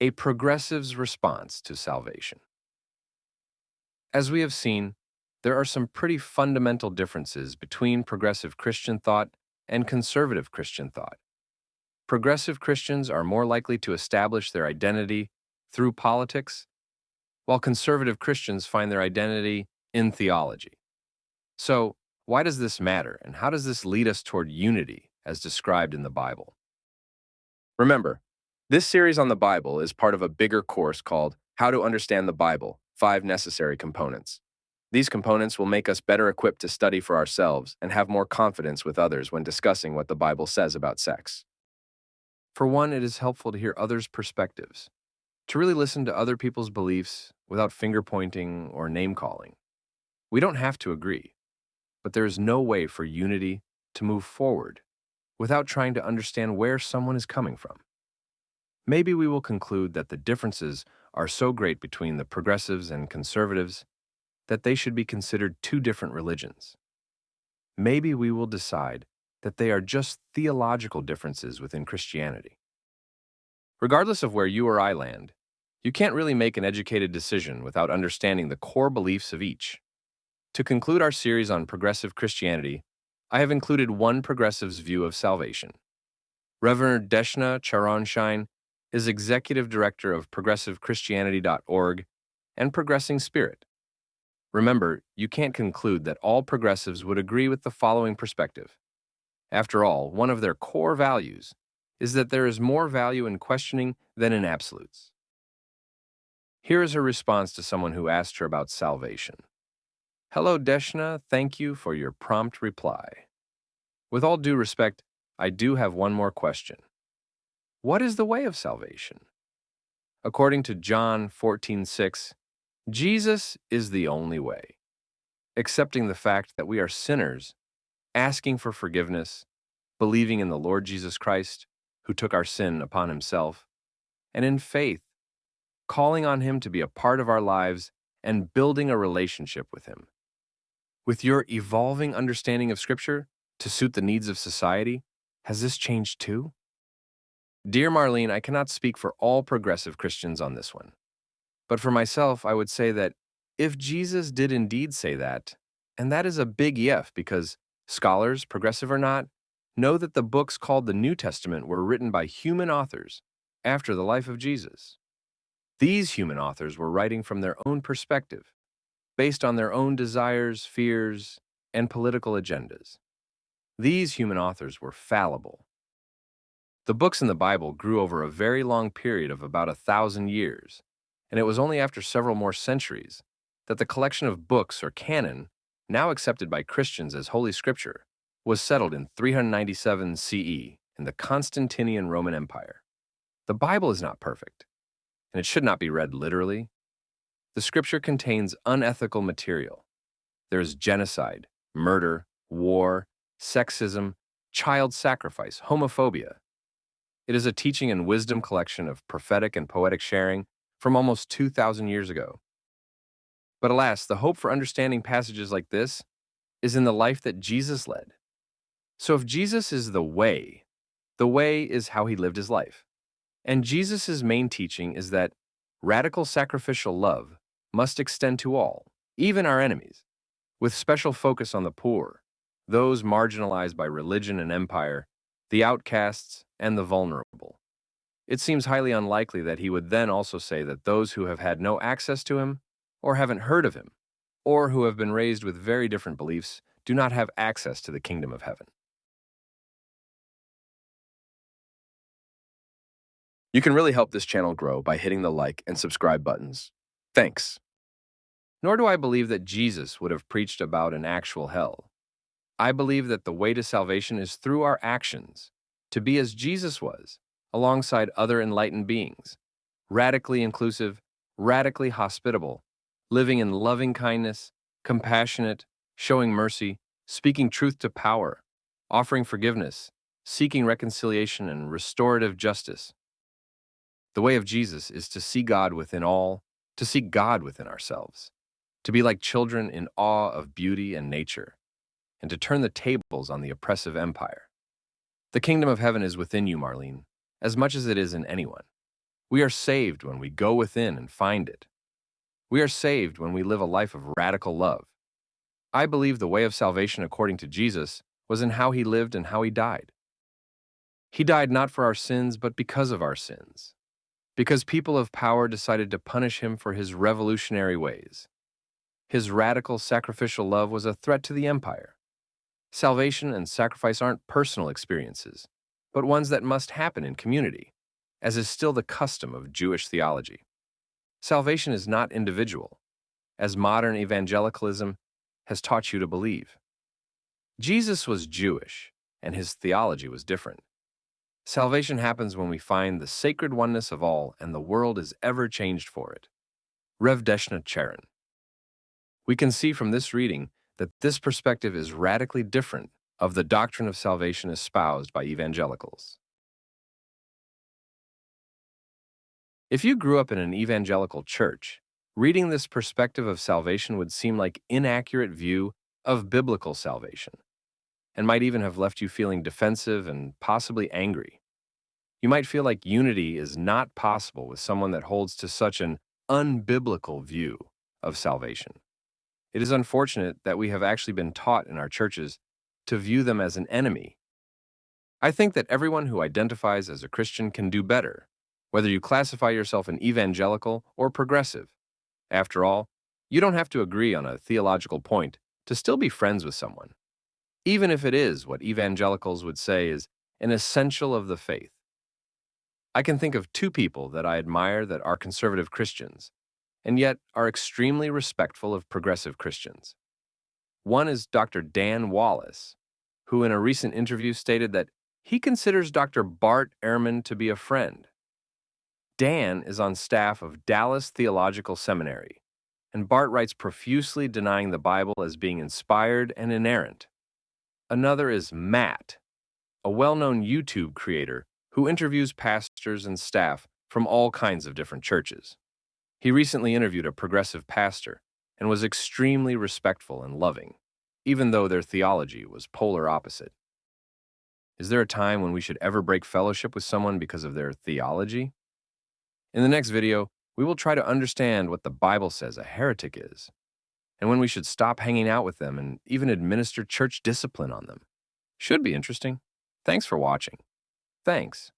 A progressive's response to salvation. As we have seen, there are some pretty fundamental differences between progressive Christian thought and conservative Christian thought. Progressive Christians are more likely to establish their identity through politics, while conservative Christians find their identity in theology. So, why does this matter, and how does this lead us toward unity as described in the Bible? Remember, this series on the Bible is part of a bigger course called How to Understand the Bible: 5 Necessary Components. These components will make us better equipped to study for ourselves and have more confidence with others when discussing what the Bible says about sex. For one, it is helpful to hear others' perspectives, to really listen to other people's beliefs without finger pointing or name calling. We don't have to agree, but there is no way for unity to move forward without trying to understand where someone is coming from. Maybe we will conclude that the differences are so great between the progressives and conservatives that they should be considered two different religions. Maybe we will decide that they are just theological differences within Christianity. Regardless of where you or I land, you can't really make an educated decision without understanding the core beliefs of each. To conclude our series on progressive Christianity, I have included one progressive's view of salvation. Reverend Deshna Charanshine is Executive Director of ProgressiveChristianity.org and Progressing Spirit. Remember, you can't conclude that all progressives would agree with the following perspective. After all, one of their core values is that there is more value in questioning than in absolutes. Here is her response to someone who asked her about salvation. Hello, Deshna. Thank you for your prompt reply. With all due respect, I do have one more question. What is the way of salvation? According to John 14:6, Jesus is the only way. Accepting the fact that we are sinners, asking for forgiveness, believing in the Lord Jesus Christ, who took our sin upon himself, and in faith, calling on him to be a part of our lives and building a relationship with him. With your evolving understanding of Scripture to suit the needs of society, has this changed too? Dear Marlene, I cannot speak for all progressive Christians on this one. But for myself, I would say that if Jesus did indeed say that, and that is a big if because scholars, progressive or not, know that the books called the New Testament were written by human authors after the life of Jesus. These human authors were writing from their own perspective, based on their own desires, fears, and political agendas. These human authors were fallible. The books in the Bible grew over a very long period of about 1,000 years, and it was only after several more centuries that the collection of books or canon, now accepted by Christians as Holy Scripture, was settled in 397 CE in the Constantinian Roman Empire. The Bible is not perfect, and it should not be read literally. The Scripture contains unethical material. There is genocide, murder, war, sexism, child sacrifice, homophobia. It is a teaching and wisdom collection of prophetic and poetic sharing from almost 2,000 years ago. But alas, the hope for understanding passages like this is in the life that Jesus led. So if Jesus is the way is how he lived his life. And Jesus' main teaching is that radical sacrificial love must extend to all, even our enemies, with special focus on the poor, those marginalized by religion and empire, the outcasts, and the vulnerable. It seems highly unlikely that he would then also say that those who have had no access to him, or haven't heard of him, or who have been raised with very different beliefs, do not have access to the kingdom of heaven. You can really help this channel grow by hitting the like and subscribe buttons. Thanks. Nor do I believe that Jesus would have preached about an actual hell. I believe that the way to salvation is through our actions, to be as Jesus was, alongside other enlightened beings, radically inclusive, radically hospitable, living in loving kindness, compassionate, showing mercy, speaking truth to power, offering forgiveness, seeking reconciliation and restorative justice. The way of Jesus is to see God within all, to see God within ourselves, to be like children in awe of beauty and nature, and to turn the tables on the oppressive empire. The kingdom of heaven is within you, Marlene, as much as it is in anyone. We are saved when we go within and find it. We are saved when we live a life of radical love. I believe the way of salvation according to Jesus was in how he lived and how he died. He died not for our sins, but because of our sins. Because people of power decided to punish him for his revolutionary ways. His radical sacrificial love was a threat to the empire. Salvation and sacrifice aren't personal experiences, but ones that must happen in community, as is still the custom of Jewish theology. Salvation is not individual, as modern evangelicalism has taught you to believe. Jesus was Jewish, and his theology was different. Salvation happens when we find the sacred oneness of all, and the world is ever changed for it. Rev Deshna Charan. We can see from this reading that this perspective is radically different of the doctrine of salvation espoused by evangelicals. If you grew up in an evangelical church, reading this perspective of salvation would seem like inaccurate view of biblical salvation, and might even have left you feeling defensive and possibly angry. You might feel like unity is not possible with someone that holds to such an unbiblical view of salvation. It is unfortunate that we have actually been taught in our churches to view them as an enemy. I think that everyone who identifies as a Christian can do better, whether you classify yourself an evangelical or progressive. After all, you don't have to agree on a theological point to still be friends with someone, even if it is what evangelicals would say is an essential of the faith. I can think of two people that I admire that are conservative Christians, and yet are extremely respectful of progressive Christians. One is Dr. Dan Wallace, who in a recent interview stated that he considers Dr. Bart Ehrman to be a friend. Dan is on staff of Dallas Theological Seminary, and Bart writes profusely denying the Bible as being inspired and inerrant. Another is Matt, a well-known YouTube creator who interviews pastors and staff from all kinds of different churches. He recently interviewed a progressive pastor and was extremely respectful and loving, even though their theology was polar opposite. Is there a time when we should ever break fellowship with someone because of their theology? In the next video, we will try to understand what the Bible says a heretic is, and when we should stop hanging out with them and even administer church discipline on them. Should be interesting. Thanks for watching. Thanks.